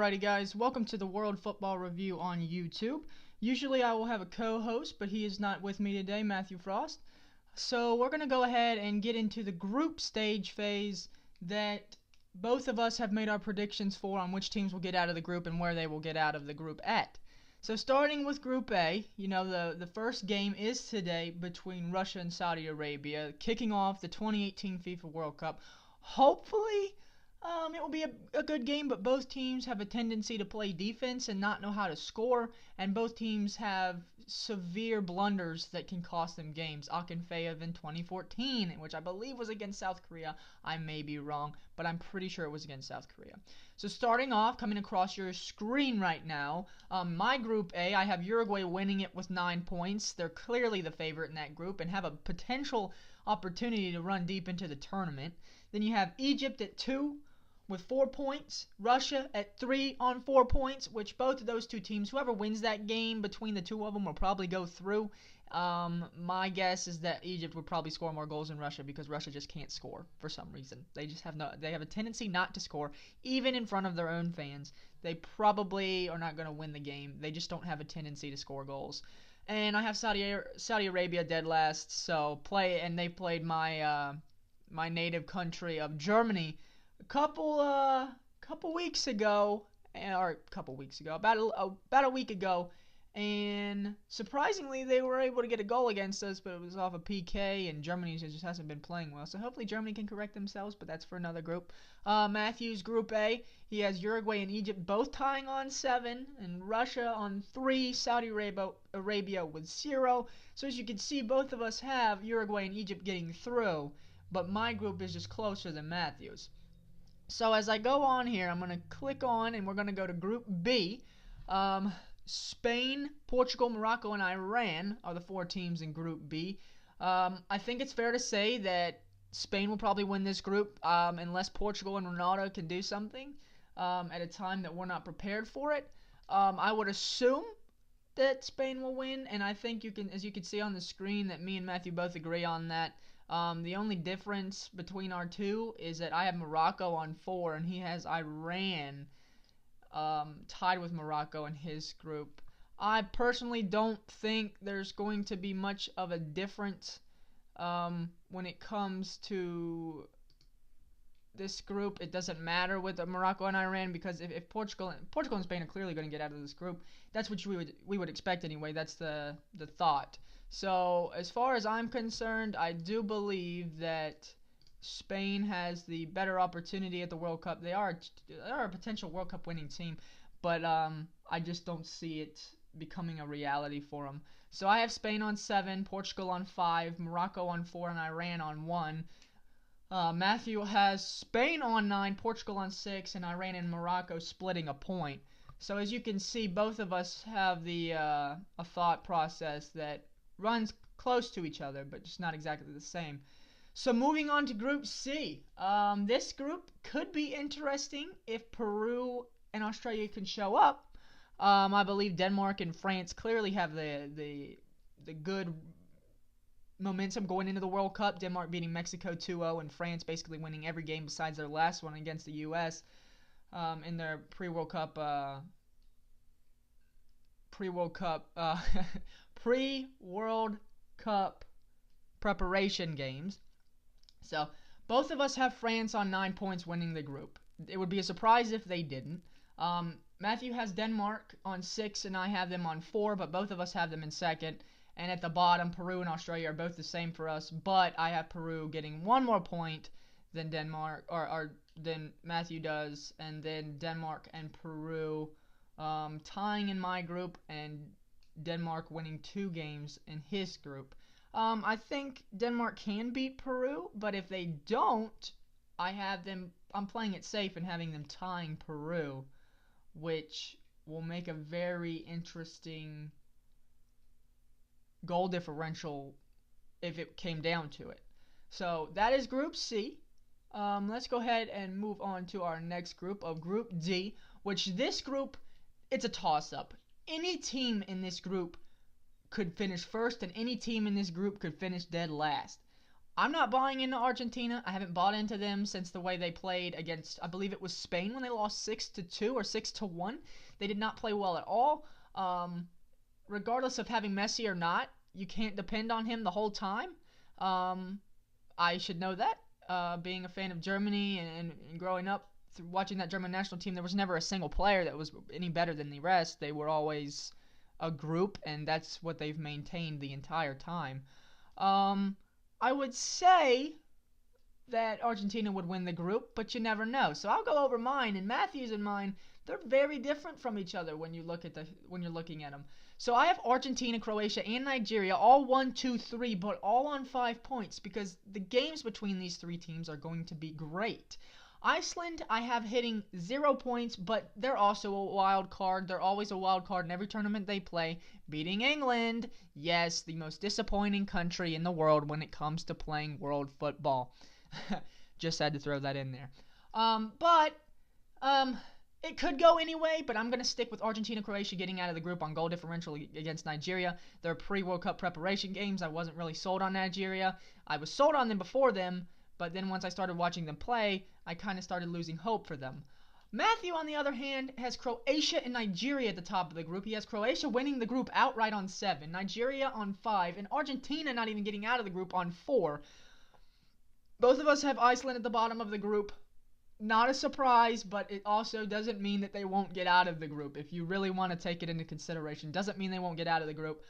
Alrighty guys, welcome to the World Football Review on YouTube. Usually I will have a co-host, but he is not with me today, Matthew Frost. So we're going to go ahead and get into the group stage phase that both of us have made our predictions for on which teams will get out of the group and where they will get out of the group at. So starting with Group A, the first game is today between Russia and Saudi Arabia, kicking off the 2018 FIFA World Cup. Hopefully, it will be a good game, but both teams have a tendency to play defense and not know how to score, and both teams have severe blunders that can cost them games. Akinfeev in 2014, which I believe was against South Korea. I may be wrong, but I'm pretty sure it was against South Korea. So starting off, coming across your screen right now, my Group A, I have Uruguay winning it with 9 points. They're clearly the favorite in that group and have a potential opportunity to run deep into the tournament. Then you have Egypt at 2 with 4 points, Russia at 3 on 4 points, which both of those two teams, whoever wins that game between the two of them will probably go through. My guess is that Egypt would probably score more goals than Russia because Russia just can't score for some reason. They just have a tendency not to score, even in front of their own fans. They probably are not going to win the game. They just don't have a tendency to score goals. And I have Saudi Arabia dead last, they played my my native country of Germany a couple weeks ago, about a week ago, and surprisingly they were able to get a goal against us, but it was off a PK, and Germany just hasn't been playing well. So hopefully Germany can correct themselves, but that's for another group. Matthew's Group A, he has Uruguay and Egypt both tying on 7, and Russia on 3, Saudi Arabia with 0. So as you can see, both of us have Uruguay and Egypt getting through, but my group is just closer than Matthew's. So as I go on here, I'm going to click on and we're going to go to Group B. Spain, Portugal, Morocco, and Iran are the 4 teams in Group B. I think it's fair to say that Spain will probably win this group unless Portugal and Ronaldo can do something at a time that we're not prepared for it. I would assume that Spain will win, and I think as you can see on the screen, that me and Matthew both agree on that. The only difference between our two is that I have Morocco on 4 and he has Iran tied with Morocco in his group. I personally don't think there's going to be much of a difference when it comes to this group. It doesn't matter with Morocco and Iran, because if Portugal and Spain are clearly going to get out of this group, that's what we would expect anyway. That's the thought. So as far as I'm concerned, I do believe that Spain has the better opportunity at the World Cup. They are a potential World Cup winning team, but I just don't see it becoming a reality for them. So I have Spain on 7, Portugal on 5, Morocco on 4, and Iran on 1. Matthew has Spain on 9, Portugal on 6, and Iran and Morocco splitting a point. So as you can see, both of us have a thought process that runs close to each other, but just not exactly the same. So moving on to Group C. This group could be interesting if Peru and Australia can show up. I believe Denmark and France clearly have the good momentum going into the World Cup. Denmark beating Mexico 2-0, and France basically winning every game besides their last one against the U.S. In their pre-World Cup pre-World Cup preparation games. So both of us have France on 9 points winning the group. It would be a surprise if they didn't. Matthew has Denmark on 6 and I have them on 4, but both of us have them in second. And at the bottom, Peru and Australia are both the same for us, but I have Peru getting 1 more point than Denmark, or than Matthew does, and then Denmark and Peru tying in my group, and Denmark winning 2 games in his group. I think Denmark can beat Peru, but if they don't, I'm playing it safe and having them tying Peru, which will make a very interesting goal differential if it came down to it. So that is Group C. Let's go ahead and move on to our next group of Group D, which this group, it's a toss-up. Any team in this group could finish first, and any team in this group could finish dead last. I'm not buying into Argentina. I haven't bought into them since the way they played against, I believe it was Spain when they lost 6-2 or 6-1. They did not play well at all. Regardless of having Messi or not, you can't depend on him the whole time. I should know that. Being a fan of Germany and growing up through watching that German national team, there was never a single player that was any better than the rest. They were always a group, and that's what they've maintained the entire time. I would say that Argentina would win the group, but you never know. So I'll go over mine, and Matthews and mine, they're very different from each other when you're looking at them. So I have Argentina, Croatia, and Nigeria all 1, 2, 3, but all on 5 points because the games between these three teams are going to be great. Iceland, I have hitting 0 points, but they're also a wild card. They're always a wild card in every tournament they play. Beating England, yes, the most disappointing country in the world when it comes to playing world football. Just had to throw that in there. It could go anyway, but I'm going to stick with Argentina, Croatia getting out of the group on goal differential against Nigeria. They're pre-World Cup preparation games. I wasn't really sold on Nigeria. I was sold on them before them, but then once I started watching them play, I kind of started losing hope for them. Matthew, on the other hand, has Croatia and Nigeria at the top of the group. He has Croatia winning the group outright on 7, Nigeria on 5, and Argentina not even getting out of the group on 4. Both of us have Iceland at the bottom of the group. Not a surprise, but it also doesn't mean that they won't get out of the group. If you really want to take it into consideration, doesn't mean they won't get out of the group.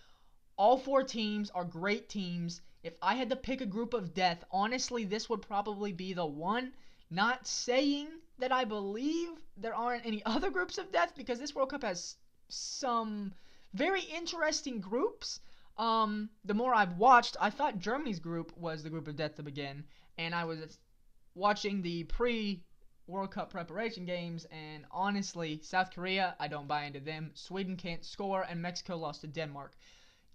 All 4 teams are great teams. If I had to pick a group of death, honestly, this would probably be the one. Not saying that I believe there aren't any other groups of death, because this World Cup has some very interesting groups. The more I've watched, I thought Germany's group was the group of death to begin, and I was watching the World Cup preparation games, and honestly, South Korea, I don't buy into them. Sweden can't score, and Mexico lost to Denmark.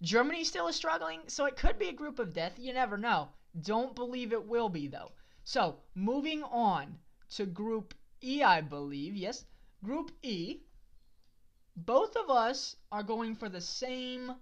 Germany still is struggling, so it could be a group of death. You never know. Don't believe it will be, though. So, moving on to Group E, I believe. Yes, Group E. Both of us are going for the same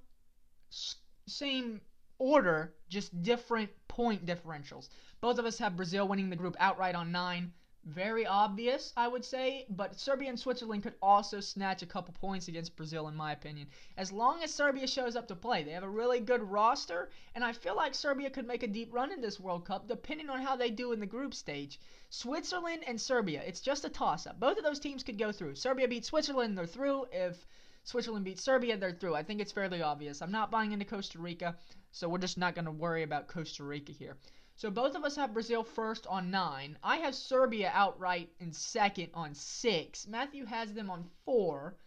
order, just different point differentials. Both of us have Brazil winning the group outright on 9. Very obvious, I would say, but Serbia and Switzerland could also snatch a couple points against Brazil, in my opinion. As long as Serbia shows up to play. They have a really good roster, and I feel like Serbia could make a deep run in this World Cup, depending on how they do in the group stage. Switzerland and Serbia, it's just a toss-up. Both of those teams could go through. Serbia beats Switzerland, they're through. If Switzerland beats Serbia, they're through. I think it's fairly obvious. I'm not buying into Costa Rica, so we're just not going to worry about Costa Rica here. So both of us have Brazil first on 9. I have Serbia outright in second on 6. Matthew has them on 4.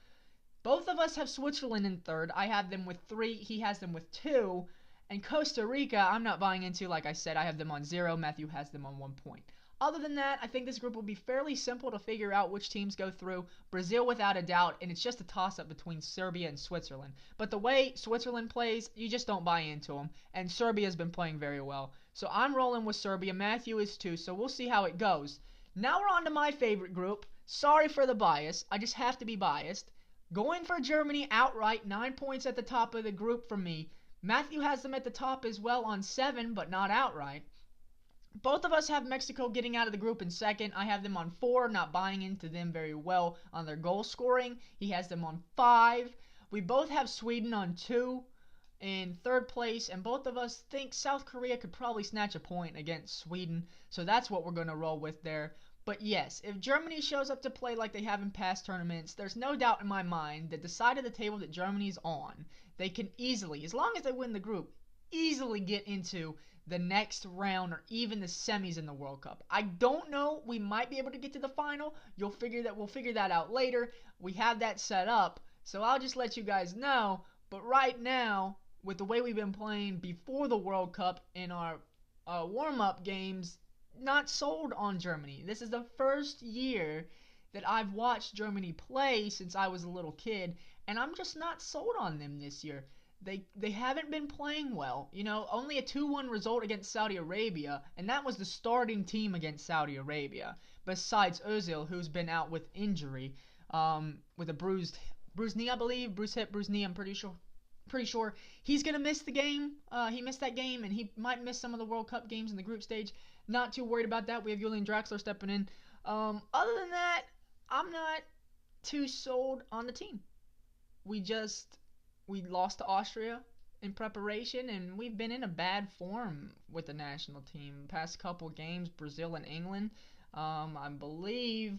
Both of us have Switzerland in third. I have them with 3. He has them with 2. And Costa Rica, I'm not buying into. Like I said, I have them on 0. Matthew has them on 1 point. Other than that, I think this group will be fairly simple to figure out which teams go through. Brazil without a doubt, and it's just a toss-up between Serbia and Switzerland. But the way Switzerland plays, you just don't buy into them. And Serbia's been playing very well. So I'm rolling with Serbia. Matthew is too, so we'll see how it goes. Now we're on to my favorite group. Sorry for the bias. I just have to be biased. Going for Germany outright, 9 points at the top of the group for me. Matthew has them at the top as well on 7, but not outright. Both of us have Mexico getting out of the group in second. I have them on 4, not buying into them very well on their goal scoring. He has them on 5. We both have Sweden on 2 in third place, and both of us think South Korea could probably snatch a point against Sweden, so that's what we're going to roll with there. But yes, if Germany shows up to play like they have in past tournaments, there's no doubt in my mind that the side of the table that Germany's on, they can easily, as long as they win the group, easily get into the next round or even the semis in the World Cup. I don't know. We might be able to get to the final. We'll figure that out later. We have that set up, so I'll just let you guys know. But right now, with the way we've been playing before the World Cup in our warm-up games, not sold on Germany. This is the first year that I've watched Germany play since I was a little kid, and I'm just not sold on them this year. They haven't been playing well. You know, only a 2-1 result against Saudi Arabia, and that was the starting team against Saudi Arabia, besides Ozil, who's been out with injury, with a bruised knee, I believe. Bruised hip, bruised knee, I'm pretty sure. Pretty sure he's going to miss the game. He missed that game, and he might miss some of the World Cup games in the group stage. Not too worried about that. We have Julian Draxler stepping in. Other than that, I'm not too sold on the team. We lost to Austria in preparation, and we've been in a bad form with the national team. Past couple games, Brazil and England. I believe.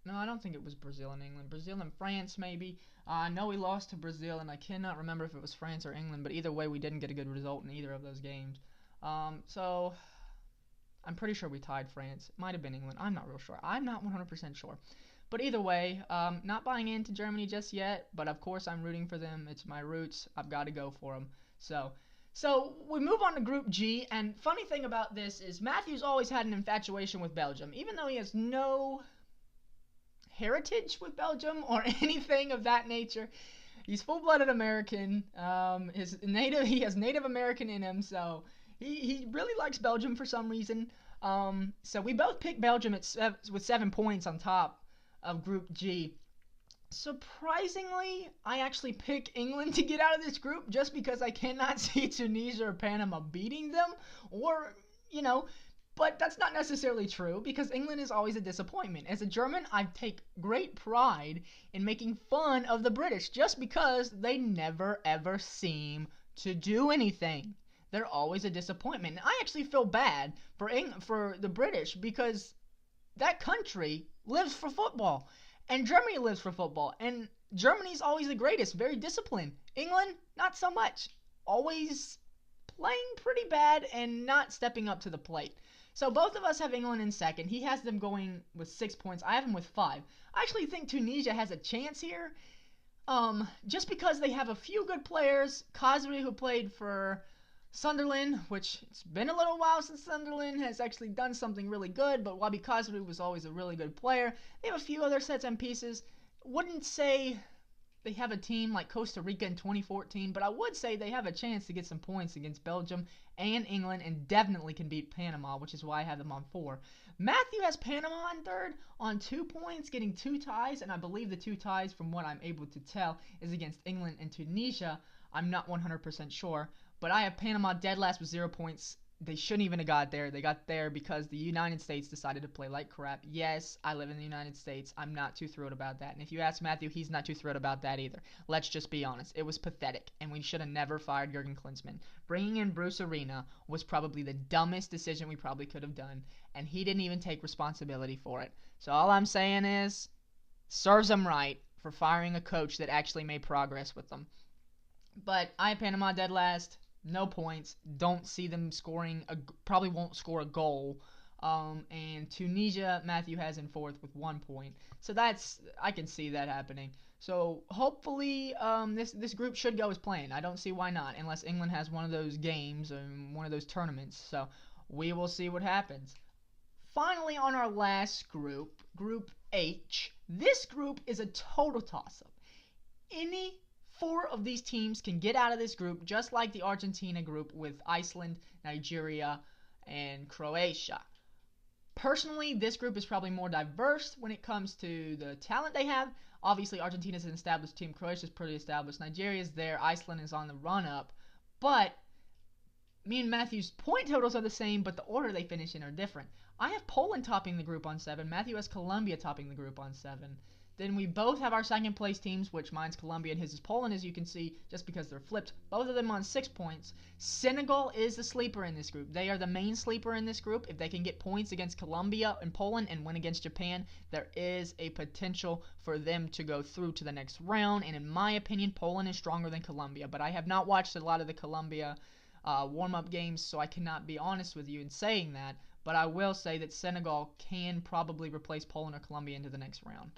No, I don't think it was Brazil and England. Brazil and France, maybe. I know we lost to Brazil, and I cannot remember if it was France or England, but either way, we didn't get a good result in either of those games. So, I'm pretty sure we tied France. It might have been England. I'm not real sure. I'm not 100% sure. But either way, not buying into Germany just yet, but of course I'm rooting for them. It's my roots. I've got to go for them. So we move on to Group G, and funny thing about this is Matthew's always had an infatuation with Belgium, even though he has no heritage with Belgium or anything of that nature. He's full-blooded American. He has Native American in him, so he really likes Belgium for some reason. So we both picked Belgium with 7 points on top of Group G. Surprisingly, I actually pick England to get out of this group just because I cannot see Tunisia or Panama beating them, but that's not necessarily true because England is always a disappointment. As a German, I take great pride in making fun of the British just because they never ever seem to do anything. They're always a disappointment. And I actually feel bad for the British because that country lives for football. And Germany lives for football. And Germany's always the greatest, very disciplined. England, not so much. Always playing pretty bad and not stepping up to the plate. So both of us have England in second. He has them going with 6 points. I have them with 5. I actually think Tunisia has a chance here. Just because they have a few good players. Khazri, who played for Sunderland, which it's been a little while since Sunderland has actually done something really good, but Wabi Khazri was always a really good player. They have a few other sets and pieces. Wouldn't say they have a team like Costa Rica in 2014, but I would say they have a chance to get some points against Belgium and England and definitely can beat Panama, which is why I have them on 4. Matthew has Panama on 3rd on 2 points, getting 2 ties, and I believe the 2 ties, from what I'm able to tell, is against England and Tunisia. I'm not 100% sure. But I have Panama dead last with 0 points. They shouldn't even have got there. They got there because the United States decided to play like crap. Yes, I live in the United States. I'm not too thrilled about that. And if you ask Matthew, he's not too thrilled about that either. Let's just be honest. It was pathetic, and we should have never fired Jurgen Klinsmann. Bringing in Bruce Arena was probably the dumbest decision we probably could have done, and he didn't even take responsibility for it. So all I'm saying is, serves him right for firing a coach that actually made progress with them. But I have Panama dead last. No points. Don't see them scoring. Probably won't score a goal. And Tunisia, Matthew has in 4th with 1 point. So I can see that happening. So hopefully this group should go as planned. I don't see why not, unless England has one of those games or one of those tournaments. So we will see what happens. Finally, on our last group, Group H, this group is a total toss-up. Any 4 of these teams can get out of this group, just like the Argentina group with Iceland, Nigeria, and Croatia. Personally, this group is probably more diverse when it comes to the talent they have. Obviously, Argentina is an established team. Croatia is pretty established. Nigeria is there. Iceland is on the run-up. But me and Matthew's point totals are the same, but the order they finish in are different. I have Poland topping the group on 7. Matthew has Colombia topping the group on 7. Then we both have our second place teams, which mine's Colombia and his is Poland, as you can see, just because they're flipped. Both of them on 6 points. Senegal is the sleeper in this group. They are the main sleeper in this group. If they can get points against Colombia and Poland and win against Japan, there is a potential for them to go through to the next round. And in my opinion, Poland is stronger than Colombia. But I have not watched a lot of the Colombia warm-up games, so I cannot be honest with you in saying that. But I will say that Senegal can probably replace Poland or Colombia into the next round.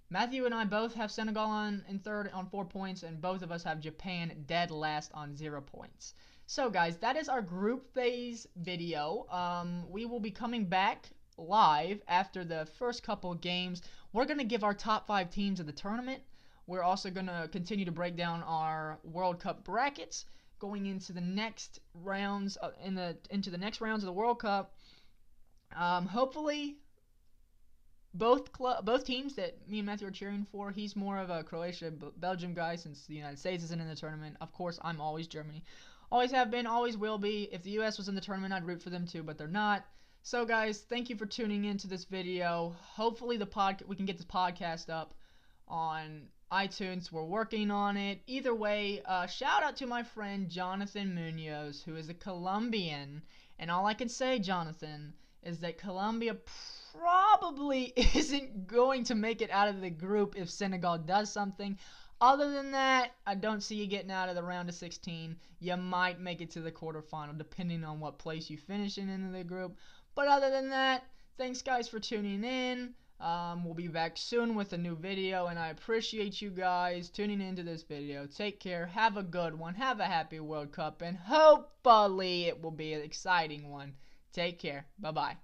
Matthew and I both have Senegal in 3rd on 4 points, and both of us have Japan dead last on 0 points. So, guys, that is our group phase video. We will be coming back live after the first couple games. We're going to give our top 5 teams of the tournament. We're also going to continue to break down our World Cup brackets going into the next rounds into the next rounds of the World Cup. Hopefully both teams that me and Matthew are cheering for. He's more of a Croatia Belgium guy since the United States isn't in the tournament. Of course, I'm always Germany. Always have been, always will be. If the US was in the tournament, I'd root for them too, but they're not. So guys, thank you for tuning into this video. Hopefully we can get this podcast up on iTunes. We're working on it. Either way, shout out to my friend Jonathan Munoz, who is a Colombian. And all I can say, Jonathan, is that Colombia probably isn't going to make it out of the group if Senegal does something. Other than that, I don't see you getting out of the round of 16. You might make it to the quarterfinal, depending on what place you finish in the group. But other than that, thanks guys for tuning in. We'll be back soon with a new video, and I appreciate you guys tuning into this video. Take care, have a good one, have a happy World Cup, and hopefully it will be an exciting one. Take care, bye-bye.